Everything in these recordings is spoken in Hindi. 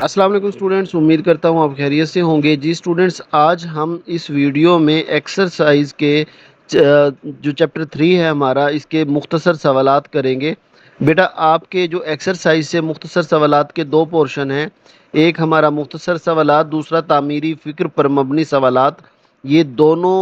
अस्सलाम वालेकुम स्टूडेंट्स, उम्मीद करता हूँ आप खैरियत से होंगे। जी स्टूडेंट्स, आज हम इस वीडियो में एक्सरसाइज के जो चैप्टर 3 है हमारा, इसके मुख्तसर सवालात करेंगे। बेटा, आपके जो एक्सरसाइज से मुख्तसर सवालात के दो पोर्शन हैं। एक हमारा मुख्तसर सवालात, दूसरा तामीरी फ़िक्र पर मबनी सवालात। ये दोनों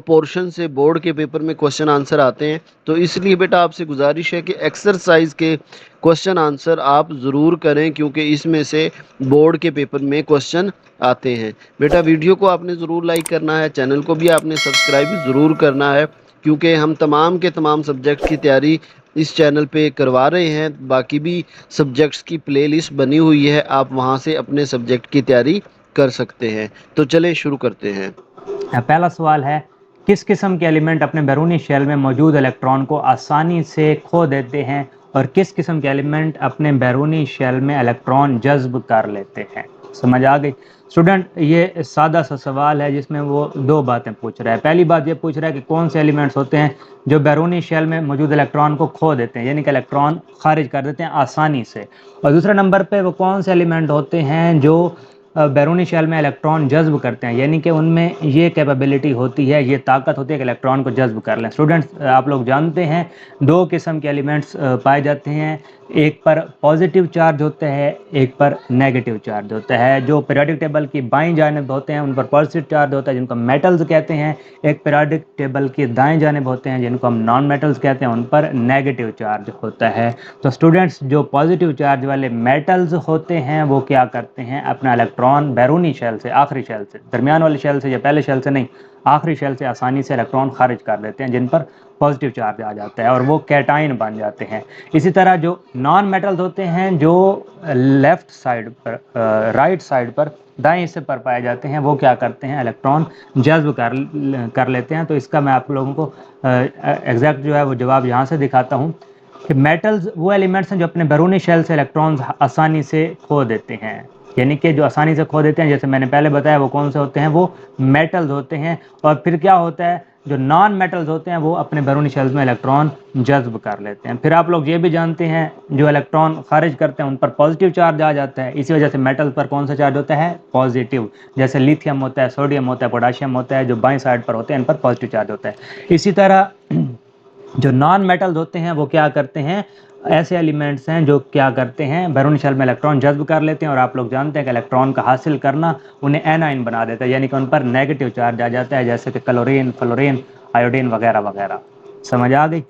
पोर्शन से बोर्ड के पेपर में क्वेश्चन आंसर आते हैं। तो इसलिए बेटा आपसे गुजारिश है कि एक्सरसाइज के क्वेश्चन आंसर आप ज़रूर करें, क्योंकि इसमें से बोर्ड के पेपर में क्वेश्चन आते हैं। बेटा, वीडियो को आपने ज़रूर लाइक करना है, चैनल को भी आपने सब्सक्राइब ज़रूर करना है, क्योंकि हम तमाम के तमाम सब्जेक्ट की तैयारी इस चैनल पे करवा रहे हैं। बाकी भी सब्जेक्ट्स की प्लेलिस्ट बनी हुई है, आप वहां से अपने सब्जेक्ट की तैयारी कर सकते हैं। तो चलें शुरू करते हैं। पहला सवाल है, किस किस्म के एलिमेंट अपने बैरूनी शेल में मौजूद इलेक्ट्रॉन को आसानी से खो देते हैं और किस किस्म के एलिमेंट अपने बैरूनी शेल में इलेक्ट्रॉन जज्ब कर लेते हैं। समझ आ गई स्टूडेंट? ये सादा सा सवाल है जिसमें वो दो बातें पूछ रहा है। पहली बात ये पूछ रहा है कि कौन से एलिमेंट्स होते हैं जो बैरूनी शेल में मौजूद इलेक्ट्रॉन को खो देते हैं, यानी कि इलेक्ट्रॉन खारिज कर देते हैं आसानी से। और दूसरे नंबर पे वो कौन से एलिमेंट होते हैं जो बैरूनी शेल में इलेक्ट्रॉन जज्ब करते हैं, यानी कि उनमें ये कैपेबिलिटी होती है, ये ताकत होती है कि इलेक्ट्रॉन को जज्ब कर लें। स्टूडेंट्स, आप लोग जानते हैं दो किस्म के एलिमेंट्स पाए जाते हैं। एक पर पॉजिटिव चार्ज होता है, एक पर नेगेटिव चार्ज होता है। जो पीरियोडिक टेबल की बाईं जानिब होते हैं उन पर पॉजिटिव चार्ज होता है, जिनको मेटल्स कहते हैं। एक पीरियोडिक टेबल की दाएं जानिब होते हैं, जिनको हम नॉन मेटल्स कहते हैं, उन पर नेगेटिव चार्ज होता है। तो स्टूडेंट्स, जो पॉजिटिव चार्ज वाले मेटल्स होते हैं वो क्या करते हैं, अपना इलेक्ट्रॉन बैरूनी शेल से, आखिरी शेल से, दरमियान वाली शेल से या पहले शेल से नहीं, आखिरी शेल से आसानी से इलेक्ट्रॉन खारिज कर देते हैं, जिन पर पॉजिटिव चार्ज आ जाता है और वो कैटाइन बन जाते हैं। इसी तरह जो नॉन मेटल्स होते हैं जो लेफ्ट साइड पर, राइट साइड पर, दाएं हिस्से पर पाए जाते हैं, वो क्या करते हैं, इलेक्ट्रॉन जज्ब कर लेते हैं। तो इसका मैं आप लोगों को एग्जैक्ट जो है वो जवाब यहाँ से दिखाता हूँ कि मेटल्स वो एलिमेंट्स हैं जो अपने बैरूनी शेल से इलेक्ट्रॉन्स आसानी से खो देते हैं, यानी कि जो आसानी से खो देते हैं, जैसे मैंने पहले बताया, वो कौन से होते हैं, वो मेटल्स होते हैं। और फिर क्या होता है, जो नॉन मेटल्स होते हैं वो अपने बैरूनी शेल्स में इलेक्ट्रॉन जज्ब कर लेते हैं। फिर आप लोग ये भी जानते हैं जो इलेक्ट्रॉन खारिज करते हैं उन पर पॉजिटिव चार्ज आ जाता है, इसी वजह से मेटल पर कौन सा चार्ज होता है, पॉजिटिव। जैसे लिथियम होता है, सोडियम होता है, पोटाशियम होता है, जो बाईं साइड पर होते हैं इन पर पॉजिटिव चार्ज होता है। इसी तरह जो नॉन मेटल्स होते हैं वो क्या करते हैं, ऐसे एलिमेंट्स हैं जो क्या करते हैं, बैरूनी शेल में इलेक्ट्रॉन जज्ब कर लेते हैं। और आप लोग जानते हैं कि इलेक्ट्रॉन का हासिल करना उन्हें एनाइन बना देता है, यानी कि उन पर नेगेटिव चार्ज आ जाता है, जैसे कि क्लोरीन, फ्लोरीन, आयोडीन वगैरह वगैरह। समझ आ गई?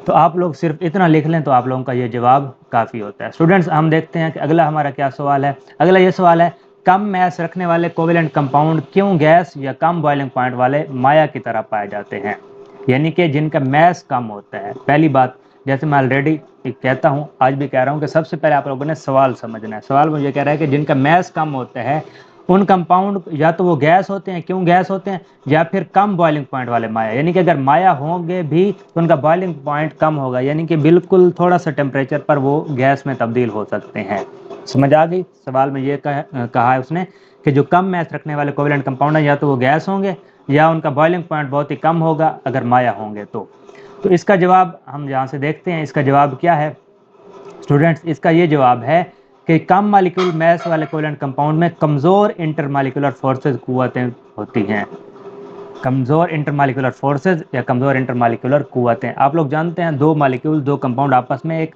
तो आप लोग सिर्फ इतना लिख लें तो आप लोगों का ये जवाब काफ़ी होता है। स्टूडेंट्स, हम देखते हैं कि अगला हमारा क्या सवाल है। अगला ये सवाल है, कम मैस रखने वाले कोवेलेंट कंपाउंड क्यों गैस या कम बॉइलिंग पॉइंट वाले माया की तरह पाए जाते हैं, यानी कि जिनका मैस कम होता है। पहली बात, जैसे मैं ऑलरेडी कहता हूँ, आज भी कह रहा हूँ कि सबसे पहले आप लोगों ने सवाल समझना है। सवाल मुझे कह रहा है कि जिनका मैस कम होता है उन कंपाउंड या तो वो गैस होते हैं, क्यों गैस होते हैं, या फिर कम बॉइलिंग पॉइंट वाले माया, यानी कि अगर माया होंगे भी तो उनका बॉइलिंग पॉइंट कम होगा, यानी कि बिल्कुल थोड़ा सा टेम्परेचर पर वो गैस में तब्दील हो सकते हैं। समझ आ गई? सवाल में ये कहा है उसने कि जो कम मैस रखने वाले कोवेलेंट कंपाउंड है या तो वो गैस होंगे या उनका बॉइलिंग पॉइंट बहुत ही कम होगा अगर माया होंगे तो इसका जवाब हम यहाँ से देखते हैं। इसका जवाब क्या है स्टूडेंट्स? इसका ये जवाब है कि कम मालिक्यूल मैस वाले कोवेलेंट कंपाउंड में कमज़ोर इंटरमालिक्यूलर फोर्सेज, कुव्वतें होती हैं। कमज़ोर इंटरमालिक्यूलर फोर्सेज या कमज़ोर इंटरमालिक्यूलर कुव्वतें। आप लोग जानते हैं दो मालिक्यूल, दो कंपाउंड आपस में एक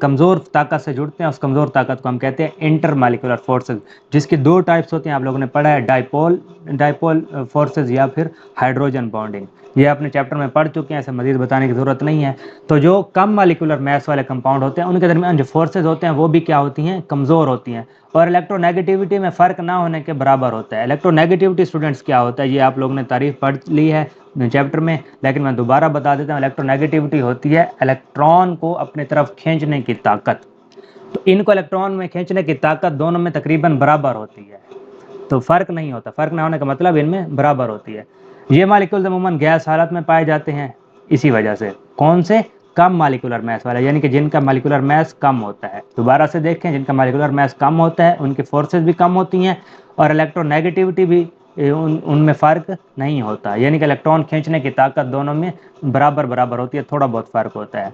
कमज़ोर ताकत से जुड़ते हैं, उस कमज़ोर ताकत को हम कहते हैं इंटरमालिक्यूलर फोर्सेज, जिसकी दो टाइप्स होती हैं। आप लोगों ने पढ़ा है, डाइपोल डाइपोल फोर्सेज या फिर हाइड्रोजन बॉन्डिंग। ये अपने चैप्टर में पढ़ चुके हैं, ऐसे मजीद बताने की ज़रूरत नहीं है। तो जो कम मालिक्यूलर मैस वाले कंपाउंड होते हैं उनके दरमियान जो फोर्सेज होते हैं वो भी क्या होती हैं, कमज़ोर होती हैं, और इलेक्ट्रोनेगेटिविटी में फ़र्क ना होने के बराबर होता है। इलेक्ट्रोनेगेटिविटी स्टूडेंट्स क्या होता है, ये आप लोगों ने तारीफ पढ़ ली है चैप्टर में, लेकिन मैं दोबारा बता देता हूँ। इलेक्ट्रोनेगेटिविटी होती है इलेक्ट्रॉन को अपनी तरफ खींचने की ताकत। तो इनको इलेक्ट्रॉन में खींचने की ताकत दोनों में तकरीबन बराबर होती है, तो फ़र्क नहीं होता। फ़र्क ना होने का मतलब इनमें बराबर होती है। ये मालिक्यूल्स अमूमन गैस हालत में पाए जाते हैं, इसी वजह से। कौन से? कम मालिकुलर मैस वाले, यानी कि जिनका मालिकुलर मैस कम होता है। दोबारा से देखें, जिनका मालिकुलर मैस कम होता है उनकी फोर्सेस भी कम होती हैं और इलेक्ट्रोनेगेटिविटी भी उनमें फ़र्क नहीं होता, यानी कि इलेक्ट्रॉन खींचने की ताकत दोनों में बराबर बराबर होती है, थोड़ा बहुत फ़र्क होता है।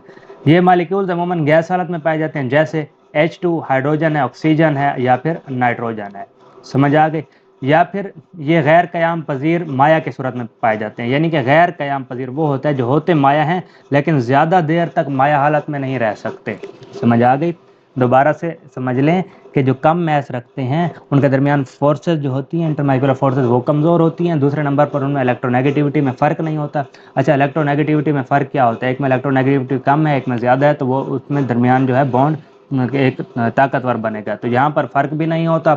ये मालिक्यूल्स अमूमन गैस हालत में पाए जाते हैं, जैसे H2 हाइड्रोजन है, ऑक्सीजन है या फिर नाइट्रोजन है। समझ आ गई। या फिर ये गैर क़याम पजीर माया की सूरत में पाए जाते हैं, यानी कि गैर क़याम पजीर वो होता है जो होते माया हैं लेकिन ज़्यादा देर तक माया हालत में नहीं रह सकते। समझ आ गई। दोबारा से समझ लें कि जो कम मैस रखते हैं उनके दरमियान फोर्सेज जो होती हैं, इंटरमाइक्रोनल फोर्सेज, वो कमज़ोर होती हैं। दूसरे नंबर पर उनमें इलेक्ट्रोनेगेटिविटी में फ़र्क नहीं होता। अच्छा, इलेक्ट्रोनेगेटिविटी में फ़र्क क्या होता है? एक में इलेक्ट्रोनेगेटिविटी कम है, एक में ज़्यादा है, तो वो उसमें दरमियान जो है बॉन्ड एक ताकतवर बनेगा। तो यहाँ पर फ़र्क भी नहीं होता।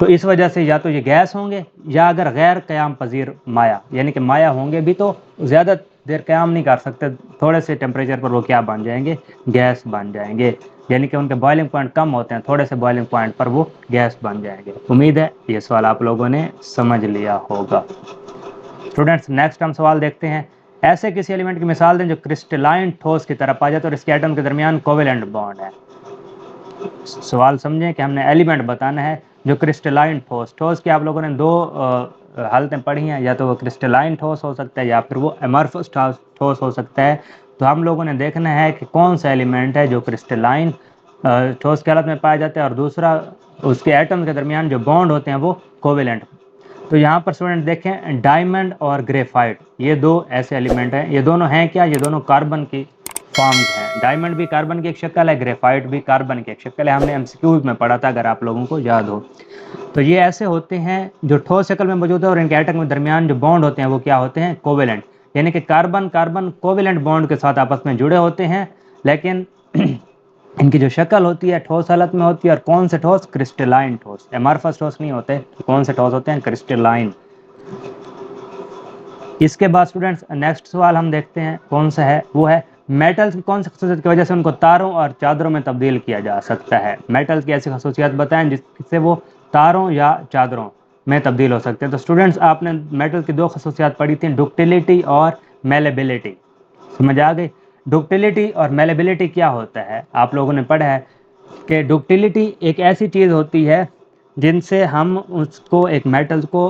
तो इस वजह से या तो ये गैस होंगे या अगर गैर क़याम पजीर माया, यानी कि माया होंगे भी तो ज़्यादा देर क़याम नहीं कर सकते, थोड़े से टेम्परेचर पर वो क्या बन जाएंगे? गैस बन जाएंगे। यानी कि उनके बॉइलिंग पॉइंट कम होते हैं, थोड़े से बॉइलिंग पॉइंट पर वो गैस बन जाएंगे। उम्मीद है ये सवाल आप लोगों ने समझ लिया होगा। स्टूडेंट्स, नेक्स्ट हम सवाल देखते हैं। ऐसे किसी एलिमेंट की मिसाल दें जो क्रिस्टलाइन ठोस की तरफ आ जाए और इसके एटम के दरमियान कोवेलेंट बॉन्ड है। सवाल समझें कि हमने एलिमेंट बताना है जो क्रिस्टलाइन ठोस, ठोस की आप लोगों ने दो हालतें पढ़ी हैं, या तो वो क्रिस्टलाइन ठोस हो सकता है या फिर वो एमॉर्फस ठोस हो सकता है। तो हम लोगों ने देखना है कि कौन सा एलिमेंट है जो क्रिस्टलाइन ठोस की हालत में पाया जाता है और दूसरा उसके एटम के दरमियान जो बॉन्ड होते हैं वो कोवेलेंट। तो यहाँ पर स्टूडेंट देखें, डायमंड और ग्रेफाइट ये दो ऐसे एलिमेंट हैं। ये दोनों हैं क्या? ये दोनों कार्बन की फॉर्म्स हैं। डायमंड भी कार्बन की एक शक्ल है, ग्रेफाइट भी कार्बन की एक शक्ल है। हमने एमसीक्यूज में पढ़ा था, अगर आप लोगों को याद हो। तो ये ऐसे होते हैं जो ठोस शक्ल में मौजूद है और इनके एटम के दरमियान जो बॉन्ड होते हैं वो क्या होते हैं? कोवेलेंट। यानी कि कार्बन कार्बन कोवेलेंट बॉन्ड के साथ आपस में जुड़े होते हैं, लेकिन इनकी जो शक्ल होती है ठोस हालत में होती है। और कौन से ठोस? क्रिस्टलाइन ठोस, एमॉर्फस ठोस नहीं होते। कौन से ठोस होते हैं? क्रिस्टलाइन। इसके बाद स्टूडेंट्स नेक्स्ट सवाल हम देखते हैं कौन सा है, वो है मेटल्स की कौन सी खसूसियत की वजह से उनको तारों और चादरों में तब्दील किया जा सकता है? मेटल्स की ऐसी खसूसियत बताएं जिससे वो तारों या चादरों में तब्दील हो सकते हैं। तो स्टूडेंट्स, आपने मेटल की दो खसूसियात पढ़ी थी, डक्टिलिटी और मेलेबिलिटी। समझ आ गई। डक्टिलिटी और मेलेबिलिटी क्या होता है? आप लोगों ने पढ़ा है कि डक्टिलिटी एक ऐसी चीज़ होती है जिनसे हम उसको, एक मेटल को,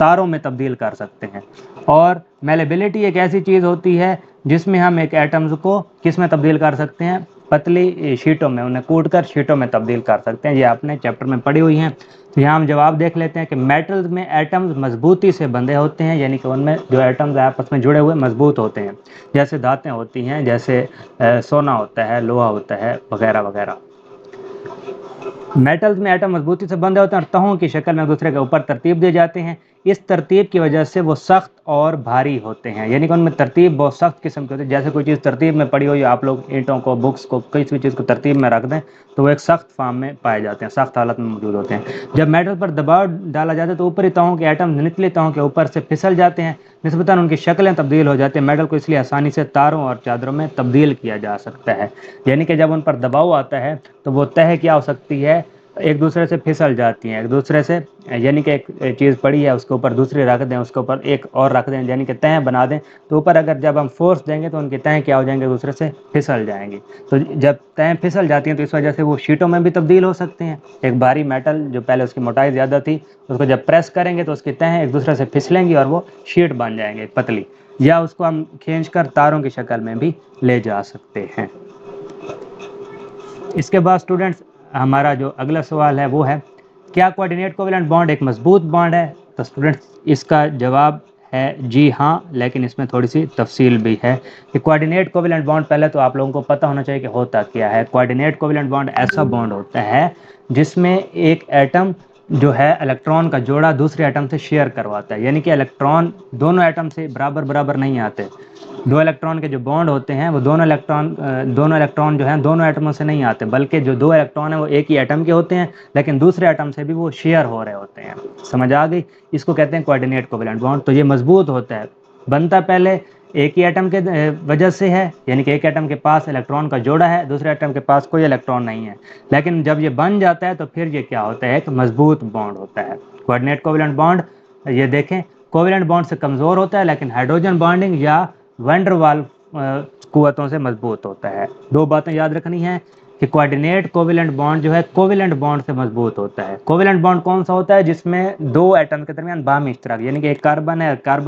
तारों में तब्दील कर सकते हैं। और मेलेबिलिटी एक ऐसी चीज़ होती है जिसमें हम एक एटम्स को किस में तब्दील कर सकते हैं? पतली शीटों में, उन्हें कूट कर शीटों में तब्दील कर सकते हैं। ये आपने चैप्टर में पढ़ी हुई हैं। तो यहाँ हम जवाब देख लेते हैं कि मेटल्स में एटम्स मजबूती से बंधे होते हैं, यानी कि उनमें जो एटम्स आपस में जुड़े हुए मजबूत होते हैं। जैसे धातें होती हैं, जैसे सोना होता है, लोहा होता है, वगैरह वगैरह। मेटल्स में एटम मजबूती से बंधे होते हैं और तहों की शक्ल में एक दूसरे के ऊपर तरतीब दिए जाते हैं। इस तरतीब की वजह से वो सख्त और भारी होते हैं, यानी कि उनमें तरतीब बहुत सख्त किस्म की होती है। जैसे कोई चीज़ तरतीब में पड़ी हुई, आप लोग ईंटों को, बुक्स को, किसी भी चीज़ को तरतीब में रख दें तो वो एक सख्त फॉर्म में पाए जाते हैं, सख्त हालत में मौजूद होते हैं। जब मेटल पर दबाव डाला जाता है तो ऊपरी तहों के एटम निचली तहों के ऊपर से फिसल जाते हैं, निस्बतन उनकी शक्लें तब्दील हो जाती हैं। मेटल को इसलिए आसानी से तारों और चादरों में तब्दील किया जा सकता है। यानी कि जब उन पर दबाव आता है तो वो तह क्या हो सकती है? एक दूसरे से फिसल जाती हैं, एक दूसरे से, यानी कि एक चीज़ पड़ी है उसके ऊपर दूसरी रख दें, उसके ऊपर एक और रख दें, यानी कि तह बना दें, तो ऊपर अगर जब हम फोर्स देंगे तो उनकी तह क्या हो जाएंगे? एक दूसरे से फिसल जाएंगी। तो जब तह फिसल जाती हैं तो इस वजह से वो शीटों में भी तब्दील हो सकते हैं। एक भारी मेटल जो पहले उसकी मोटाई ज़्यादा थी, उसको जब प्रेस करेंगे तो उसकी तह एक दूसरे से फिसलेंगी और वो शीट बन जाएंगे पतली, या उसको हम खींच कर तारों की शक्ल में भी ले जा सकते हैं। इसके बाद स्टूडेंट्स, हमारा जो अगला सवाल है वो है, क्या कोऑर्डिनेट कोवेलेंट बॉन्ड एक मजबूत बॉन्ड है? तो स्टूडेंट्स, इसका जवाब है जी हाँ, लेकिन इसमें थोड़ी सी तफसील भी है कि कोऑर्डिनेट कोवेलेंट बॉन्ड, पहले तो आप लोगों को पता होना चाहिए कि होता क्या है। कोऑर्डिनेट कोवेलेंट बॉन्ड ऐसा बॉन्ड होता है जिसमें एक एटम जो है इलेक्ट्रॉन का जोड़ा दूसरे एटम से शेयर करवाता है, यानी कि इलेक्ट्रॉन दोनों एटम से बराबर बराबर नहीं आते। दो इलेक्ट्रॉन के जो बॉन्ड होते हैं वो दोनों इलेक्ट्रॉन जो हैं दोनों एटमों से नहीं आते, बल्कि जो दो इलेक्ट्रॉन हैं वो एक ही एटम के होते हैं, लेकिन दूसरे एटम से भी वो शेयर हो रहे होते हैं। समझ आ गई। इसको कहते हैं कोऑर्डिनेट कोवेलेंट बॉन्ड। तो ये मजबूत होता है, बनता पहले एक ही एटम के वजह से है, यानी कि एक एटम के पास इलेक्ट्रॉन का जोड़ा है, दूसरे एटम के पास कोई इलेक्ट्रॉन नहीं है। लेकिन जब ये बन जाता है तो फिर ये क्या होता है? एक मजबूत बॉन्ड होता है। कोऑर्डिनेट कोवेलेंट बॉन्ड, ये देखें, कोवेलेंट बॉन्ड से कमज़ोर होता है, लेकिन हाइड्रोजन बॉन्डिंग या वैन वाल कुव्वतों से मजबूत होता है। दो बातें याद रखनी है कि कोऑर्डिनेट कोवेलेंट बॉन्ड जो है कोवेलेंट बॉन्ड से मजबूत होता है। कोवेलेंट बॉन्ड कौन सा होता है? जिसमें दो एटम के दरमियान बाहमी इश्तराक, यानी कि एक कार्बन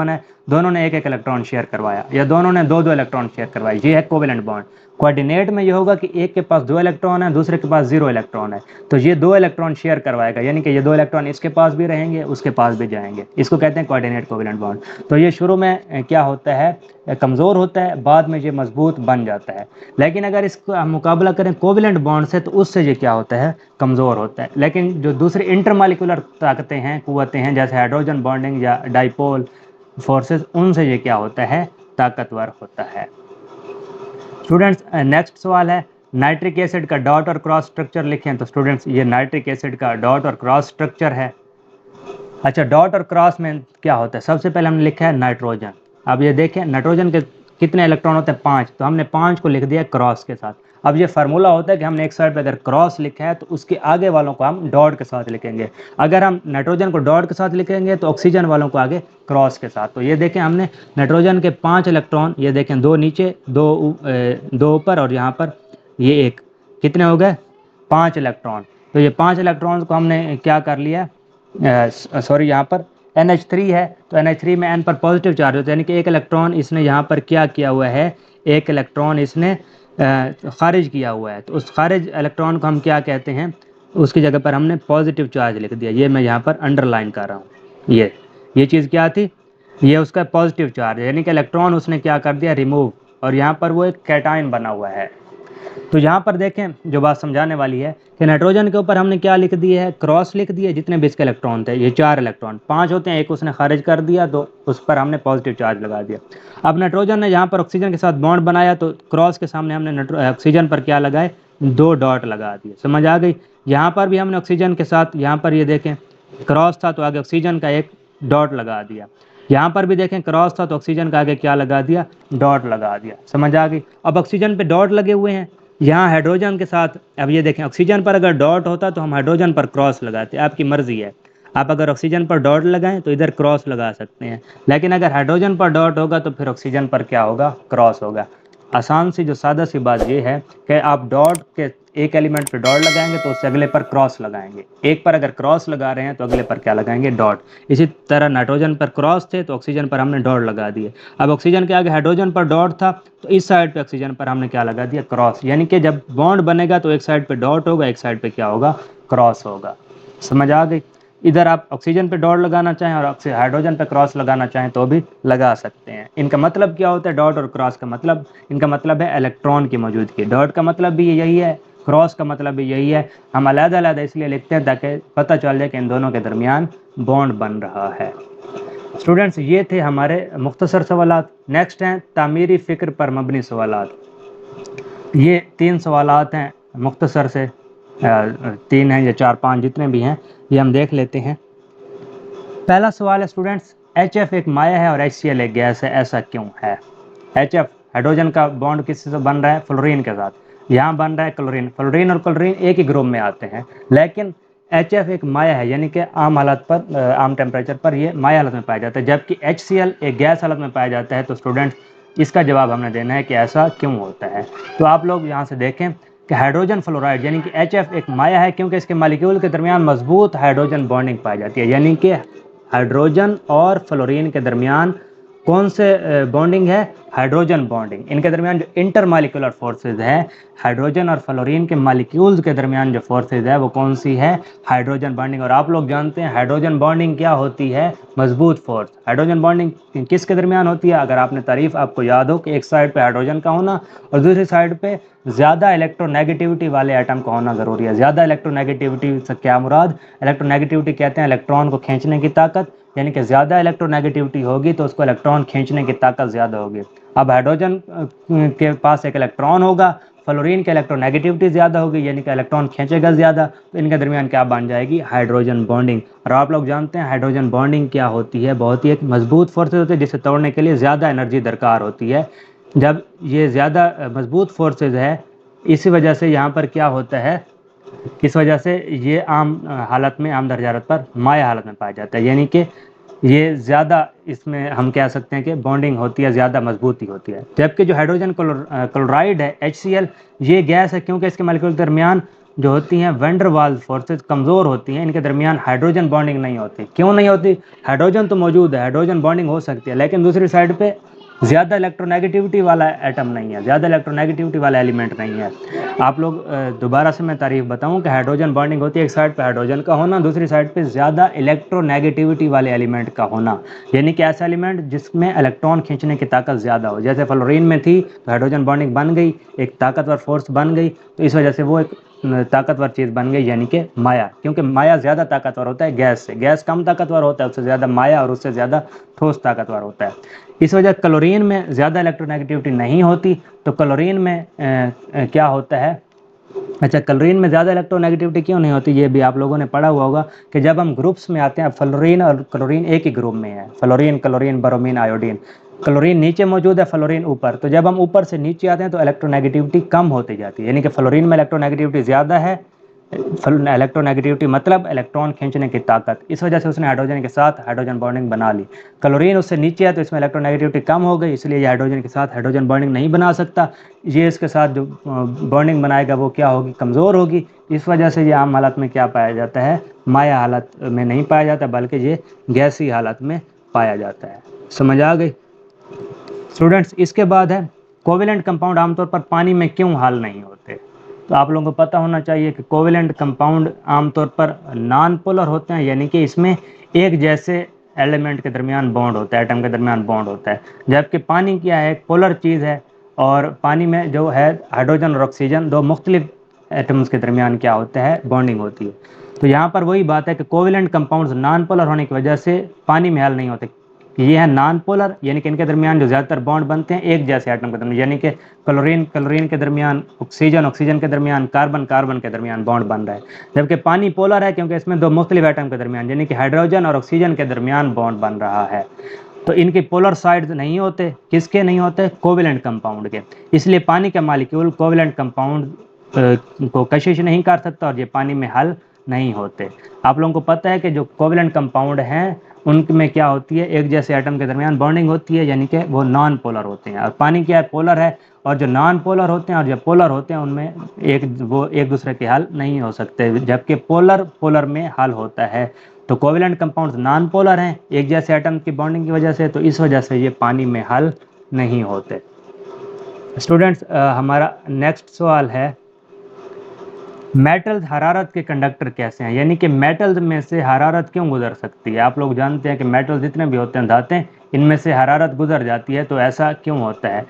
है दोनों ने एक एक इलेक्ट्रॉन शेयर करवाया, या दोनों ने दो दो इलेक्ट्रॉन शेयर करवाए, ये है कोवेलेंट बॉन्ड। कोऑर्डिनेट में ये होगा कि एक के पास 2 इलेक्ट्रॉन है, दूसरे के पास 0 इलेक्ट्रॉन है, तो ये 2 इलेक्ट्रॉन शेयर करवाएगा, यानी कि ये 2 इलेक्ट्रॉन इसके पास भी रहेंगे, उसके पास भी जाएंगे। इसको कहते हैं कोऑर्डिनेट कोवेलेंट बॉन्ड। तो ये शुरू में क्या होता है, कमज़ोर होता है, बाद में ये मजबूत बन जाता है। लेकिन अगर इसका मुकाबला करें कोवेलेंट बॉन्ड से, तो उससे ये क्या होता है, कमज़ोर होता है। लेकिन जो दूसरी इंटरमालिकुलर ताकतें हैं, कुव्वतें हैं, जैसे हाइड्रोजन बॉन्डिंग या डाइपोल फोर्सेस, उनसे ये क्या होता है, ताकतवर होता है। स्टूडेंट्स नेक्स्ट सवाल है, नाइट्रिक एसिड का डॉट और क्रॉस स्ट्रक्चर लिखें। तो स्टूडेंट्स ये नाइट्रिक एसिड का डॉट और क्रॉस स्ट्रक्चर है। अच्छा, डॉट और क्रॉस में क्या होता है, सबसे पहले हमने लिखा है नाइट्रोजन। अब ये देखें नाइट्रोजन के कितने इलेक्ट्रॉन होते हैं, 5, तो हमने 5 को लिख दिया क्रॉस के साथ। अब ये फार्मूला होता है कि हमने एक साइड पे अगर क्रॉस लिखा है तो उसके आगे वालों को हम डॉट के साथ लिखेंगे। अगर हम नाइट्रोजन को डॉट के साथ लिखेंगे तो ऑक्सीजन वालों को आगे क्रॉस के साथ। तो ये देखें हमने नाइट्रोजन के 5 इलेक्ट्रॉन, ये देखें 2 नीचे, 2 ऊपर, और यहाँ पर ये एक, कितने हो गए, 5 इलेक्ट्रॉन। तो ये 5 इलेक्ट्रॉन को हमने क्या कर लिया, सॉरी यहाँ पर NH3 है, तो NH3 में N पर पॉजिटिव चार्ज होता है, यानी कि एक इलेक्ट्रॉन इसने यहाँ पर क्या किया हुआ है, एक इलेक्ट्रॉन इसने खारिज किया हुआ है। तो उस खारिज इलेक्ट्रॉन को हम क्या कहते हैं, उसकी जगह पर हमने पॉजिटिव चार्ज लिख दिया। ये मैं यहाँ पर अंडरलाइन कर रहा हूँ। ये चीज़ क्या थी, ये उसका पॉजिटिव चार्ज है, यानी कि इलेक्ट्रॉन उसने क्या कर दिया, रिमूव, और यहाँ पर वो एक कैटायन बना हुआ है। तो यहाँ पर देखें जो बात समझाने वाली है कि नाइट्रोजन के ऊपर हमने क्या लिख दिया है, क्रॉस लिख दिया, जितने भी इसके इलेक्ट्रॉन थे, ये 4 इलेक्ट्रॉन, 5 होते हैं, एक उसने खारिज कर दिया, तो उस पर हमने पॉजिटिव चार्ज लगा दिया। अब नाइट्रोजन ने यहाँ पर ऑक्सीजन के साथ बॉन्ड बनाया, तो क्रॉस के सामने हमने ऑक्सीजन पर क्या लगाए, 2 डॉट लगा दिए। समझ आ गई। यहाँ पर भी हमने ऑक्सीजन के साथ, यहाँ पर ये देखें क्रॉस था तो आगे ऑक्सीजन का एक डॉट लगा दिया। यहाँ पर भी देखें क्रॉस था तो ऑक्सीजन का आगे क्या लगा दिया, डॉट लगा दिया। समझ आ गई। अब ऑक्सीजन पे डॉट लगे हुए हैं, यहाँ हाइड्रोजन के साथ, अब ये देखें ऑक्सीजन पर अगर डॉट होता तो हम हाइड्रोजन पर क्रॉस लगाते, आपकी मर्जी है। आप अगर ऑक्सीजन पर डॉट लगाएं तो इधर क्रॉस लगा सकते हैं, लेकिन अगर हाइड्रोजन पर डॉट होगा तो फिर ऑक्सीजन पर क्या होगा, क्रॉस होगा। आसान सी जो सादा सी बात ये है कि आप डॉट के एक एलिमेंट पर डॉट लगाएंगे तो उससे अगले पर क्रॉस लगाएंगे, एक पर अगर क्रॉस लगा रहे हैं तो अगले पर क्या लगाएंगे, डॉट। इसी तरह नाइट्रोजन पर क्रॉस थे तो ऑक्सीजन पर हमने डॉट लगा दिए। अब ऑक्सीजन के आगे हाइड्रोजन पर डॉट था तो इस साइड पे ऑक्सीजन पर हमने क्या लगा दिया, क्रॉस। यानी कि जब बॉन्ड बनेगा तो एक साइड पे डॉट होगा, एक साइड पे क्या होगा, क्रॉस होगा। समझ आ गई। इधर आप ऑक्सीजन पे डॉट लगाना चाहें और हाइड्रोजन पे क्रॉस लगाना चाहें तो भी लगा सकते हैं। इनका मतलब क्या होता है, डॉट और क्रॉस का मतलब, इनका मतलब है इलेक्ट्रॉन की मौजूदगी। डॉट का मतलब भी यही है, क्रॉस का मतलब भी यही है। हम अलग-अलग इसलिए लिखते हैं ताकि पता चल जाए कि इन दोनों के दरमियान बॉन्ड बन रहा है। स्टूडेंट्स ये थे हमारे मुख्तसर सवालात। नेक्स्ट हैं तामीरी फ़िक्र पर मबनी सवालात। ये 3 सवालात हैं मुख्तसर से, 3 हैं या 4-5 जितने भी हैं, ये हम देख लेते हैं। पहला सवाल है स्टूडेंट्स, HF एक माया है और HCl एक गैस है, ऐसा क्यों है। HF हाइड्रोजन का बॉन्ड किससे बन रहा है, फ्लोरीन के साथ, यहाँ बन रहा है क्लोरीन। फ्लोरीन और क्लोरीन एक ही ग्रुप में आते हैं, लेकिन HF एक माया है, यानी कि आम हालत पर, आम टेम्परेचर पर ये माया हालत में पाया जाता है, जबकि HCl एक गैस हालत में पाया जाता है। तो स्टूडेंट इसका जवाब हमने देना है कि ऐसा क्यों होता है। तो आप लोग यहाँ से देखें कि हाइड्रोजन फ्लोराइड यानी कि HF एक माया है क्योंकि इसके मालिक्यूल के दरमियान मजबूत हाइड्रोजन बॉन्डिंग पाई जाती है। यानी कि हाइड्रोजन और फ्लोरीन के दरमियान कौन से बॉन्डिंग है, हाइड्रोजन बॉन्डिंग। इनके दरमियान जो इंटरमालिकुलर फोर्सेज है, हाइड्रोजन और फ्लोरीन के मालिक्यूल्स के दरमियान जो फोर्सेज है वो कौन सी है, हाइड्रोजन बॉन्डिंग। और आप लोग जानते हैं हाइड्रोजन बॉन्डिंग क्या होती है, मजबूत फोर्स। हाइड्रोजन बॉन्डिंग किसके दरमियान होती है, अगर आपने तारीफ आपको याद हो कि एक साइड पे हाइड्रोजन का होना और दूसरी साइड पे ज़्यादा इलेक्ट्रोनेगेटिविटी वाले एटम का होना ज़रूरी है। ज़्यादा इलेक्ट्रोनेगेटिविटी से क्या मुराद, इलेक्ट्रोनेगेटिविटी कहते हैं इलेक्ट्रॉन को खींचने की ताकत, यानी कि ज़्यादा इलेक्ट्रोनेगेटिविटी होगी तो उसको इलेक्ट्रॉन खींचने की ताकत ज़्यादा होगी। अब हाइड्रोजन के पास एक इलेक्ट्रॉन होगा, फ्लोरीन की इलेक्ट्रोनेगेटिविटी ज़्यादा होगी, यानी कि इलेक्ट्रॉन खींचेगा ज़्यादा, तो इनके दरमियान क्या बन जाएगी, हाइड्रोजन बॉन्डिंग। और आप लोग जानते हैं हाइड्रोजन बॉन्डिंग क्या होती है, बहुत ही एक मजबूत फोर्सेज होती है जिसे तोड़ने के लिए ज़्यादा एनर्जी दरकार होती है। जब ये ज़्यादा मजबूत फोर्सेज है, इसी वजह से यहाँ पर क्या होता है, इस वजह से ये आम हालत में, आम दर्जा हरारत पर माया हालत में पाया जाता है, यानी कि ये ज़्यादा, इसमें हम कह सकते हैं कि बॉन्डिंग होती है, ज़्यादा मजबूती होती है। जबकि जो हाइड्रोजन क्लोराइड है HCl, ये गैस है क्योंकि इसके मॉलिक्यूल के दरमियान जो होती हैं वैन डर वाल्स फोर्सेज कमज़ोर होती हैं, इनके दरमियान हाइड्रोजन बॉन्डिंग नहीं होती। क्यों नहीं होती? हाइड्रोजन तो मौजूद है, हाइड्रोजन बॉन्डिंग हो सकती है, लेकिन दूसरी साइड पे ज़्यादा इलेक्ट्रोनेगेटिविटी वाला एटम नहीं है, ज़्यादा इलेक्ट्रोनेगेटिविटी वाला एलिमेंट नहीं है। आप लोग दोबारा से मैं तारीफ बताऊं कि हाइड्रोजन बॉन्डिंग होती है एक साइड पे हाइड्रोजन का होना, दूसरी साइड पे ज़्यादा इलेक्ट्रोनेगेटिविटी वाले एलिमेंट का होना, यानी कि ऐसा एलिमेंट जिसमें इलेक्ट्रॉन खींचने की ताकत ज़्यादा हो। जैसे फ्लोरीन में थी तो हाइड्रोजन बॉन्डिंग बन गई, एक ताकतवर फोर्स बन गई, तो इस वजह से वो एक ताकतवर चीज़ बन गई, यानी कि माया। क्योंकि माया ज़्यादा ताकतवर होता है गैस से, गैस कम ताकतवर होता है, उससे ज़्यादा माया और उससे ज़्यादा ठोस ताकतवर होता है। इस वजह क्लोरीन में ज़्यादा इलेक्ट्रोनेगेटिविटी नहीं होती। तो क्लोरीन में क्या होता है, अच्छा क्लोरीन में ज़्यादा इलेक्ट्रोनेगेटिविटी क्यों नहीं होती, ये भी आप लोगों ने पढ़ा हुआ होगा कि जब हम ग्रुप्स में आते हैं, फ्लोरीन और क्लोरीन एक ही ग्रुप में है, fluorine chlorine bromine iodine, chlorine नीचे मौजूद है, फ्लोरीन ऊपर। तो जब हम ऊपर से नीचे आते हैं तो इलेक्ट्रोनेगेटिविटी कम होती जाती है, यानी कि फ्लोरीन में इलेक्ट्रोनेगेटिविटी ज़्यादा है। इलेक्ट्रोनेगेटिविटी मतलब इलेक्ट्रॉन खींचने की ताकत, इस वजह से उसने हाइड्रोजन के साथ हाइड्रोजन बॉन्डिंग बना ली। क्लोरीन उससे नीचे है तो इसमें इलेक्ट्रोनेगेटिविटी कम हो गई, इसलिए ये हाइड्रोजन के साथ हाइड्रोजन बॉन्डिंग नहीं बना सकता। ये इसके साथ जो बॉन्डिंग बनाएगा वो क्या होगी, कमज़ोर होगी। इस वजह से ये आम हालत में क्या पाया जाता है, माया हालत में नहीं पाया जाता, बल्कि ये गैसी हालत में पाया जाता है। समझ आ गई स्टूडेंट्स? इसके बाद है कोवेलेंट कंपाउंड आमतौर पर पानी में क्यों हल नहीं होते। तो आप लोगों को पता होना चाहिए कि कोवेलेंट कंपाउंड आमतौर पर नॉन पोलर होते हैं, यानी कि इसमें एक जैसे एलिमेंट के दरमियान बॉन्ड होता है, एटम के दरमियान बॉन्ड होता है। जबकि पानी क्या है, एक पोलर चीज़ है, और पानी में जो है हाइड्रोजन और ऑक्सीजन दो मुख्तलिफ एटम्स के दरमियान क्या होता है, बॉन्डिंग होती है। तो यहाँ पर वही बात है कि कोवेलेंट कंपाउंड्स नॉन पोलर होने की वजह से पानी में हल नहीं होते। ये है नॉन पोलर, यानी कि इनके दरमियान जो ज़्यादातर बॉन्ड बनते हैं एक जैसे एटम के दरमियान, यानी कि क्लोरीन क्लोरीन के दरमियान ऑक्सीजन ऑक्सीजन के दरमियान कार्बन कार्बन के दरमियान बॉन्ड बन रहा है। जबकि पानी पोलर है क्योंकि इसमें दो मुख्तलिफ एटम के दरमियान, यानी कि हाइड्रोजन और ऑक्सीजन के दरमियान बॉन्ड बन रहा है। तो इनके पोलर साइड्स नहीं होते, किसके नहीं होते, कोवेलेंट कंपाउंड के। इसलिए पानी का मॉलिक्यूल कोवेलेंट कंपाउंड को कशिश नहीं कर सकता और ये पानी में हल नहीं होते। आप लोगों को पता है कि जो कोवेलेंट कंपाउंड हैं उनमें क्या होती है, एक जैसे एटम के दरमियान बॉन्डिंग होती है, यानी कि वो नॉन पोलर होते हैं। और पानी क्या है, पोलर है। और जो नॉन पोलर होते हैं और जो पोलर होते हैं उनमें वो एक दूसरे के हल नहीं हो सकते, जबकि पोलर पोलर में हल होता है। तो कोवेलेंट कंपाउंड्स नॉन पोलर हैं एक जैसे एटम की बॉन्डिंग की वजह से, तो इस वजह से ये पानी में हल नहीं होते। स्टूडेंट्स, हमारा नेक्स्ट सवाल है, मेटल्स हरारत के कंडक्टर कैसे हैं, यानी कि मेटल्स में से हरारत क्यों गुजर सकती है। आप लोग जानते हैं कि मेटल जितने भी होते हैं धातें, इनमें से हरारत गुजर जाती है, तो ऐसा क्यों होता है।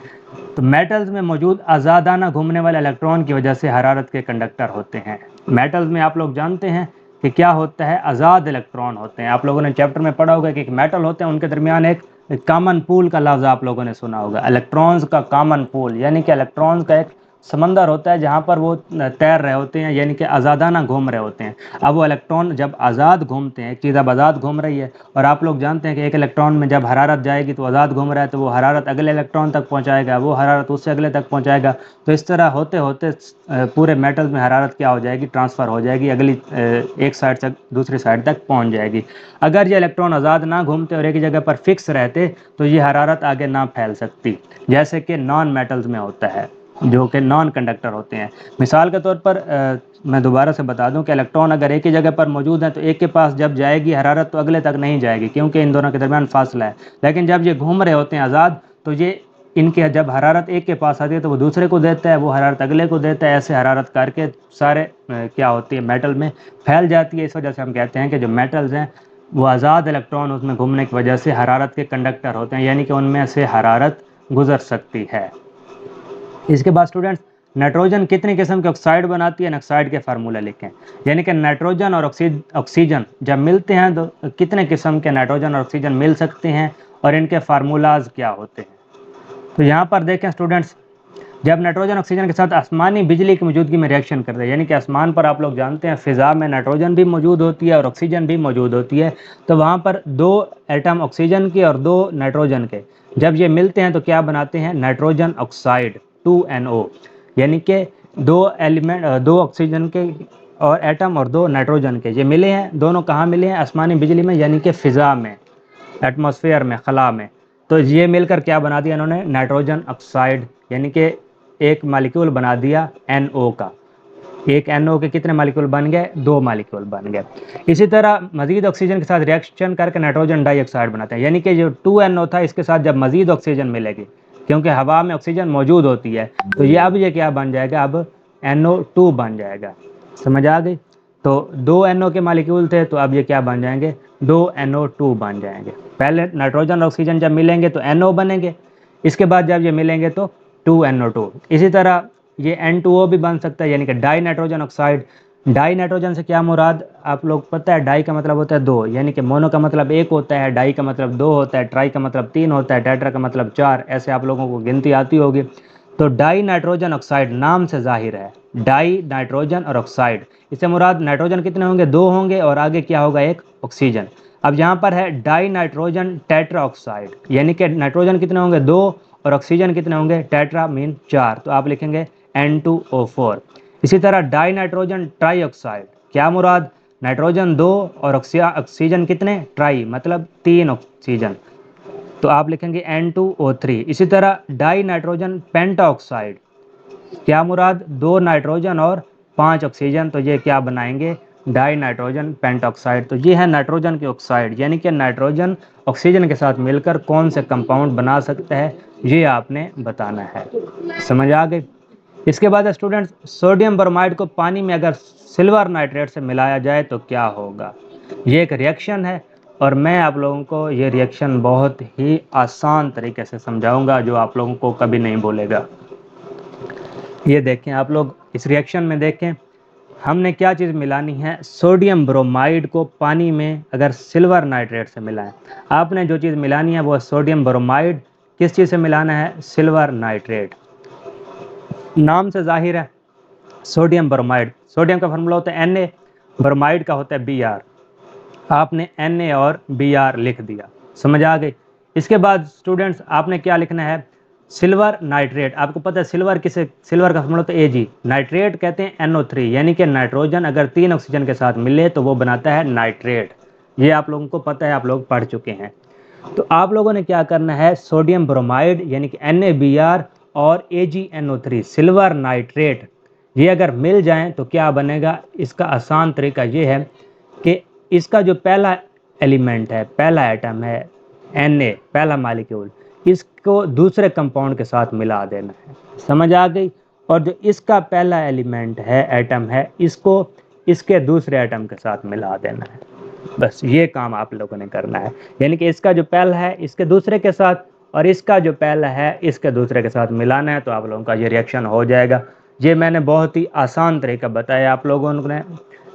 तो मेटल्स में मौजूद आज़ादाना घूमने वाले इलेक्ट्रॉन की वजह से हरारत के कंडक्टर होते हैं। मेटल्स में आप लोग जानते हैं कि क्या होता है, आज़ाद इलेक्ट्रॉन होते हैं। आप लोगों ने चैप्टर में पढ़ा होगा कि एक मेटल होते हैं, उनके दरमियान एक कॉमन पूल का लफ्ज़ आप लोगों ने सुना होगा, इलेक्ट्रॉन्स का कॉमन पूल, यानी कि इलेक्ट्रॉन्स का एक समंदर होता है जहाँ पर वो तैर रहे होते हैं, यानी कि आज़ादाना घूम रहे होते हैं। अब वो इलेक्ट्रॉन जब आज़ाद घूमते हैं, एक चीज़ अब आज़ाद घूम रही है, और आप लोग जानते हैं कि एक इलेक्ट्रॉन में जब हरारत जाएगी तो आज़ाद घूम रहा है, तो वो हरारत अगले इलेक्ट्रॉन तक पहुँचाएगा, वो हरारत उससे अगले तक पहुँचाएगा। तो इस तरह होते होते पूरे मेटल में हरारत क्या हो जाएगी, ट्रांसफ़र हो जाएगी, अगली एक साइड से दूसरी साइड तक पहुँच जाएगी। अगर ये इलेक्ट्रॉन आज़ाद ना घूमते और एक ही जगह पर फिक्स रहते तो ये हरारत आगे ना फैल सकती, जैसे कि नॉन मेटल्स में होता है जो कि नॉन कंडक्टर होते हैं। मिसाल के तौर पर मैं दोबारा से बता दूं कि इलेक्ट्रॉन अगर एक ही जगह पर मौजूद है तो एक के पास जब जाएगी हरारत तो अगले तक नहीं जाएगी, क्योंकि इन दोनों के दरमियान फासला है। लेकिन जब ये घूम रहे होते हैं आज़ाद, तो ये इनके जब हरारत एक के पास आती है तो वो दूसरे को देता है, वो हरारत अगले को देता है, ऐसे हरारत करके सारे क्या होती है, मेटल में फैल जाती है। इस वजह से हम कहते हैं कि जो मेटल्स हैं वो आज़ाद इलेक्ट्रॉन उसमें घूमने की वजह से हरारत के कंडक्टर होते हैं, यानी कि उनमें से हरारत गुजर सकती है। इसके बाद स्टूडेंट्स, नाइट्रोजन कितनी किस्म के ऑक्साइड बनाती है, ऑक्साइड के फार्मूला लिखें। यानी कि नाइट्रोजन और ऑक्सीजन जब मिलते हैं तो कितने किस्म के नाइट्रोजन और ऑक्सीजन मिल सकते हैं और इनके फार्मूलाज क्या होते हैं। तो यहाँ पर देखें स्टूडेंट्स, जब नाइट्रोजन ऑक्सीजन के साथ आसमानी बिजली की मौजूदगी में रिएक्शन करते हैं, यानी कि आसमान पर आप लोग जानते हैं फ़िज़ा में नाइट्रोजन भी मौजूद होती है और ऑक्सीजन भी मौजूद होती है, तो वहाँ पर दो एटम ऑक्सीजन के और दो नाइट्रोजन के जब ये मिलते हैं तो क्या बनाते हैं, नाइट्रोजन ऑक्साइड 2NO, यानी कि दो ऑक्सीजन के और एटम और दो नाइट्रोजन के ये मिले हैं, दोनों कहाँ मिले हैं, आसमानी बिजली में, यानी कि फ़िज़ा में, एटमॉस्फेयर में, खला में। तो ये मिलकर क्या बना दिया इन्होंने, नाइट्रोजन ऑक्साइड, यानी कि एक मालिक्यूल बना दिया NO का। एक NO के कितने मालिक्यूल बन गए, 2 मालिक्यूल बन गए। इसी तरह मजीद ऑक्सीजन के साथ रिएक्शन करके नाइट्रोजन डाइऑक्साइड बनाते हैं, यानी कि जो 2NO था इसके साथ जब मजीद ऑक्सीजन मिलेगी, क्योंकि हवा में ऑक्सीजन मौजूद होती है, तो ये क्या बन जाएगा, अब NO2 बन जाएगा। समझ आ गई। तो 2NO के मालिक्यूल थे, तो अब ये क्या बन जाएंगे, 2NO2 बन जाएंगे। पहले नाइट्रोजन और ऑक्सीजन जब मिलेंगे तो NO बनेंगे, इसके बाद जब ये मिलेंगे तो 2NO2। इसी तरह ये N2O भी बन सकता है, यानी कि die nitrogen oxide. Die nitrogen से क्या मुराद, आप लोग पता है, डाई का मतलब होता है दो, यानी कि मोनो का मतलब एक होता है, डाई का मतलब दो होता है, ट्राई का मतलब तीन होता है, टेट्रा का मतलब चार, ऐसे आप लोगों को गिनती आती होगी। तो डाई नाइट्रोजन ऑक्साइड नाम से जाहिर है, डाई नाइट्रोजन और ऑक्साइड, इससे मुराद नाइट्रोजन कितने होंगे, दो होंगे, और आगे क्या होगा, एक ऑक्सीजन। अब यहाँ पर है डाई नाइट्रोजन टेट्रा ऑक्साइड, यानी कि नाइट्रोजन कितने होंगे, दो, और ऑक्सीजन कितने होंगे, टेट्रा मीन चार, तो आप लिखेंगे N2O4। इसी तरह डाई नाइट्रोजन ट्राई ऑक्साइड, क्या मुराद, नाइट्रोजन दो और ऑक्सीजन कितने, ट्राई मतलब तीन ऑक्सीजन, तो आप लिखेंगे N2O3। इसी तरह डाई नाइट्रोजन पेंटाऑक्साइड, क्या मुराद, दो नाइट्रोजन और पांच ऑक्सीजन, तो ये क्या बनाएंगे, डाई नाइट्रोजन पेंटाऑक्साइड। तो ये है नाइट्रोजन के ऑक्साइड, यानी कि नाइट्रोजन ऑक्सीजन के साथ मिलकर कौन से कंपाउंड बना सकता है, ये आपने बताना है। समझ आ गई। इसके बाद स्टूडेंट्स, सोडियम ब्रोमाइड को पानी में अगर सिल्वर नाइट्रेट से मिलाया जाए तो क्या होगा। ये एक रिएक्शन है, और मैं आप लोगों को ये रिएक्शन बहुत ही आसान तरीके से समझाऊंगा, जो आप लोगों को कभी नहीं बोलेगा। ये देखें, आप लोग इस रिएक्शन में देखें, हमने क्या चीज़ मिलानी है, सोडियम ब्रोमाइड को पानी में अगर सिल्वर नाइट्रेट से मिलाएं, आपने जो चीज़ मिलानी है वो है सोडियम ब्रोमाइड, किस चीज़ से मिलाना है, सिल्वर नाइट्रेट। नाम से जाहिर है सोडियम ब्रोमाइड, सोडियम का फार्मूला होता है Na, ब्रोमाइड का होता है Br, आपने Na और Br लिख दिया। समझ आ गई। इसके बाद स्टूडेंट्स आपने क्या लिखना है, सिल्वर नाइट्रेट, आपको पता है सिल्वर किसे, सिल्वर का फार्मूला होता है Ag, नाइट्रेट कहते हैं NO3, यानी कि नाइट्रोजन अगर तीन ऑक्सीजन के साथ मिले तो वो बनाता है नाइट्रेट। ये आप लोगों को पता है, आप लोग पढ़ चुके हैं। तो आप लोगों ने क्या करना है, सोडियम ब्रोमाइड यानी कि NaBr और AgNO3 सिल्वर नाइट्रेट, ये अगर मिल जाएं तो क्या बनेगा। इसका आसान तरीका ये है कि इसका जो पहला एलिमेंट है, पहला एटम है Na, पहला मालिक्यूल, इसको दूसरे कंपाउंड के साथ मिला देना है। समझ आ गई। और जो इसका पहला एलिमेंट है, एटम है, इसको इसके दूसरे एटम के साथ मिला देना है। बस ये काम आप लोगों ने करना है, यानी कि इसका जो पहला है इसके दूसरे के साथ, और इसका जो पहला है इसके दूसरे के साथ मिलाना है, तो आप लोगों का ये रिएक्शन हो जाएगा। ये मैंने बहुत ही आसान तरीका बताया आप लोगों ने।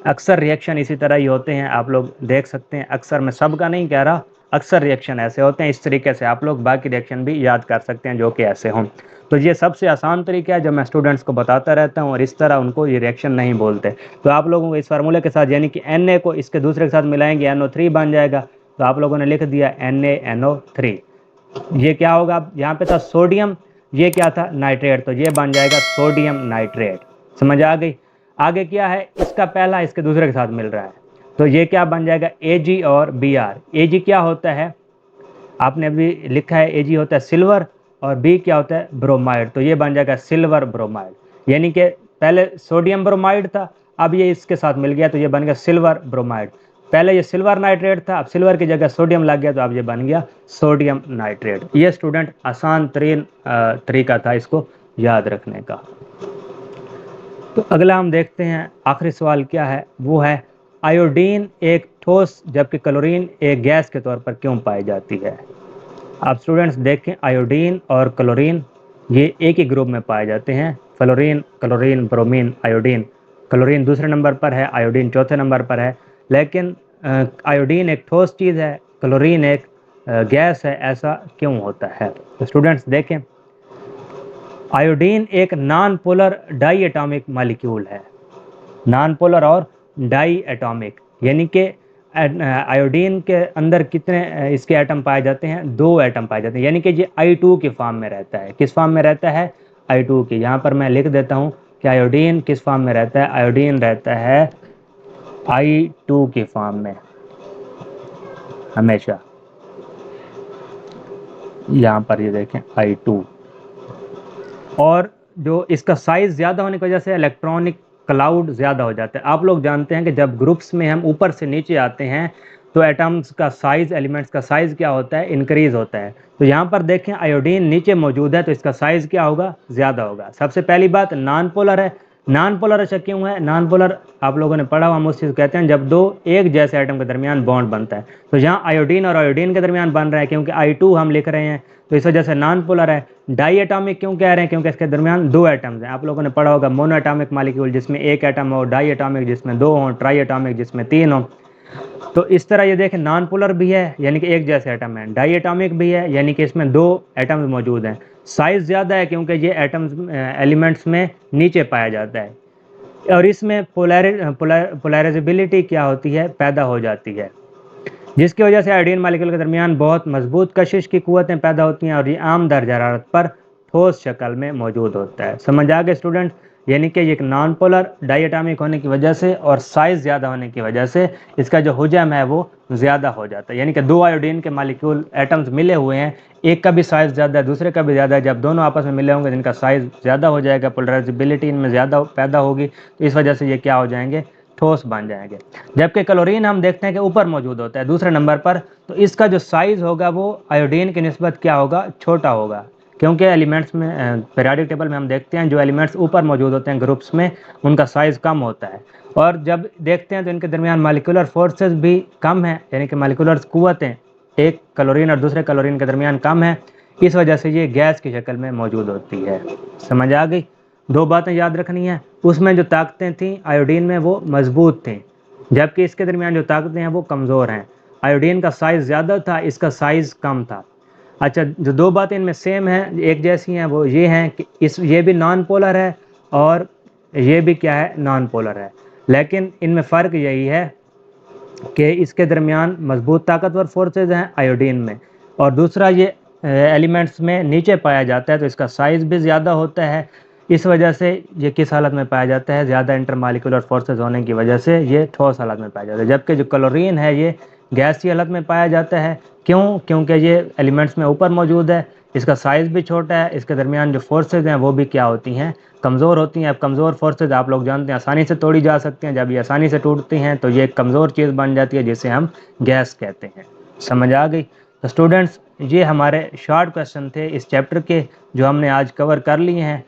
अक्सर रिएक्शन इसी तरह ही होते हैं, आप लोग देख सकते हैं, अक्सर मैं सबका नहीं कह रहा, अक्सर रिएक्शन ऐसे होते हैं। इस तरीके से आप लोग बाकी रिएक्शन भी याद कर सकते हैं जो कि ऐसे हों। तो ये सबसे आसान तरीका है जो मैं स्टूडेंट्स को बताता रहता हूँ, और इस तरह उनको ये रिएक्शन नहीं बोलते। तो आप लोगों को इस फार्मूले के साथ, यानी कि Na को इसके दूसरे के साथ मिलाएंगे, NO3 बन जाएगा। तो आप लोगों ने लिख दिया NaNO3। ये क्या होगा, यहाँ पे था सोडियम, ये क्या था, नाइट्रेट, तो ये बन जाएगा सोडियम नाइट्रेट। समझ आ गई। आगे क्या है, इसका पहला इसके दूसरे के साथ मिल रहा है, तो ये क्या बन जाएगा, Ag और Br। Ag क्या होता है, आपने अभी लिखा है, Ag होता है सिल्वर, और B क्या होता है, ब्रोमाइड, तो ये बन जाएगा सिल्वर ब्रोमाइड। यानी कि पहले सोडियम ब्रोमाइड था, अब ये इसके साथ मिल गया तो ये बन गया सिल्वर ब्रोमाइड। पहले ये सिल्वर नाइट्रेट था, अब सिल्वर की जगह सोडियम लग गया तो अब ये बन गया सोडियम नाइट्रेट। ये स्टूडेंट आसान तरीन तरीका था इसको याद रखने का। तो अगला हम देखते हैं, आखिरी सवाल क्या है, वो है आयोडीन एक ठोस जबकि क्लोरीन एक गैस के तौर पर क्यों पाई जाती है। आप स्टूडेंट्स देखें, आयोडीन और क्लोरीन ये एक ही ग्रुप में पाए जाते हैं, fluorine, chlorine, bromine, iodine. Chlorine दूसरे नंबर पर है, आयोडीन चौथे नंबर पर है, लेकिन आयोडीन एक ठोस चीज़ है, क्लोरीन एक गैस है, ऐसा क्यों होता है। तो स्टूडेंट्स देखें, आयोडीन एक non polar diatomic molecule है, नॉन पोलर और डाई एटॉमिक, यानी कि आयोडीन के अंदर कितने इसके एटम पाए जाते हैं, दो एटम पाए जाते हैं, यानी कि ये I2 के फॉर्म में रहता है। किस फॉर्म में रहता है, I2 की। यहाँ पर मैं लिख देता हूँ कि आयोडीन किस फॉर्म में रहता है, आयोडीन रहता है I2 के फॉर्म में हमेशा। यहाँ पर ये देखें I2, और जो इसका साइज ज़्यादा होने की वजह से इलेक्ट्रॉनिक क्लाउड ज़्यादा हो जाता है। आप लोग जानते हैं कि जब ग्रुप्स में हम ऊपर से नीचे आते हैं तो एटम्स का साइज़, एलिमेंट्स का साइज़ क्या होता है, इंक्रीज़ होता है। तो यहाँ पर देखें आयोडीन नीचे मौजूद है तो इसका साइज़ क्या होगा, ज़्यादा होगा। सबसे पहली बात, नॉन पोलर है। नॉन पोलर अच्छा क्यों है? नॉन पोलर आप लोगों ने पढ़ा, हम उस चीज़ कहते हैं जब दो एक जैसे एटम के दरमियान बॉन्ड बनता है। तो यहाँ आयोडीन और आयोडीन के दरमियान बन रहा है क्योंकि I2 हम लिख रहे हैं, तो इस वजह से नॉन पोलर है। डाई एटॉमिक क्यों कह रहे हैं? क्योंकि इसके दरमियान दो एटम्स हैं। आप लोगों ने पढ़ा होगा मोनो एटॉमिक मालिक्यूल जिसमें एक एटम हो, डाई एटॉमिक जिसमें दो हों, ट्राई एटॉमिक जिसमें तीन हो। तो इस तरह ये देखें, नॉन पोलर भी है यानी कि एक जैसे एटम है, डाई एटॉमिक भी है यानी कि इसमें दो एटम्स मौजूद हैं। साइज़ ज़्यादा है क्योंकि ये एटम्स एलिमेंट्स में नीचे पाया जाता है, और इसमें पोलराइजेबिलिटी क्या होती है, पैदा हो जाती है, जिसकी वजह से आयोडीन मालिक्यूल के दरमियान बहुत मजबूत कशिश की कुव्वतें पैदा होती हैं और ये आम दर्जा हरारत पर ठोस शक्ल में मौजूद होता है। समझ आ गए स्टूडेंट? यानी कि ये एक नॉन पोलर डाइएटॉमिक होने की वजह से और साइज़ ज़्यादा होने की वजह से इसका जो हुजम है वो ज़्यादा हो जाता है। यानी कि दो आयोडीन के मालिक्यूल एटम्स मिले हुए हैं, एक का भी साइज़ ज़्यादा है, दूसरे का भी ज़्यादा है। जब दोनों आपस में मिले होंगे जिनका साइज़ ज़्यादा हो जाएगा, पोलराइजेबिलिटी इनमें ज़्यादा पैदा होगी, तो इस वजह से ये क्या हो जाएंगे, ठोस बन जाएंगे। जबकि क्लोरीन हम देखते हैं कि ऊपर मौजूद होता है दूसरे नंबर पर, तो इसका जो साइज़ होगा वो आयोडीन की निस्बत क्या होगा, छोटा होगा। क्योंकि एलिमेंट्स में पीरियोडिक टेबल में हम देखते हैं जो एलिमेंट्स ऊपर मौजूद होते हैं ग्रुप्स में, उनका साइज़ कम होता है। और जब देखते हैं तो इनके दरमियान मालिकुलर फोर्सेस भी कम है, यानी कि मालिकुलर कुव्वतें एक क्लोरीन और दूसरे क्लोरीन के दरमियान कम है, इस वजह से ये गैस की शक्ल में मौजूद होती है। समझ आ गई? दो बातें याद रखनी है, उसमें जो ताकतें थीं आयोडीन में वो मजबूत थीं, जबकि इसके दरमियान जो ताकतें हैं वो कमज़ोर हैं। आयोडीन का साइज़ ज़्यादा था, इसका साइज़ कम था। अच्छा, जो दो बातें इनमें सेम हैं, एक जैसी हैं, वो ये हैं कि ये भी नॉन पोलर है और ये भी क्या है, नॉन पोलर है। लेकिन इनमें फ़र्क यही है कि इसके दरमियान मजबूत ताकतवर फोर्सेज हैं आयोडीन में, और दूसरा ये एलिमेंट्स में नीचे पाया जाता है तो इसका साइज़ भी ज़्यादा होता है। इस वजह से ये किस हालत में पाया जाता है, ज़्यादा इंटरमालिकुलर फोर्सेज होने की वजह से ये ठोस हालत में पाया जाता है। जबकि जो क्लोरीन है ये गैसीय हालत में पाया जाता है। क्यों? क्योंकि ये एलिमेंट्स में ऊपर मौजूद है, इसका साइज़ भी छोटा है, इसके दरमियान जो फोर्सेज हैं वो भी क्या होती हैं, कमज़ोर होती हैं। अब कमज़ोर फोर्सेज आप लोग जानते हैं आसानी से तोड़ी जा सकती हैं, जब ये आसानी से टूटती हैं तो ये एक कमज़ोर चीज़ बन जाती है जिसे हम गैस कहते हैं। समझ आ गई? तो स्टूडेंट्स, ये हमारे शॉर्ट क्वेश्चन थे इस चैप्टर के जो हमने आज कवर कर लिए हैं।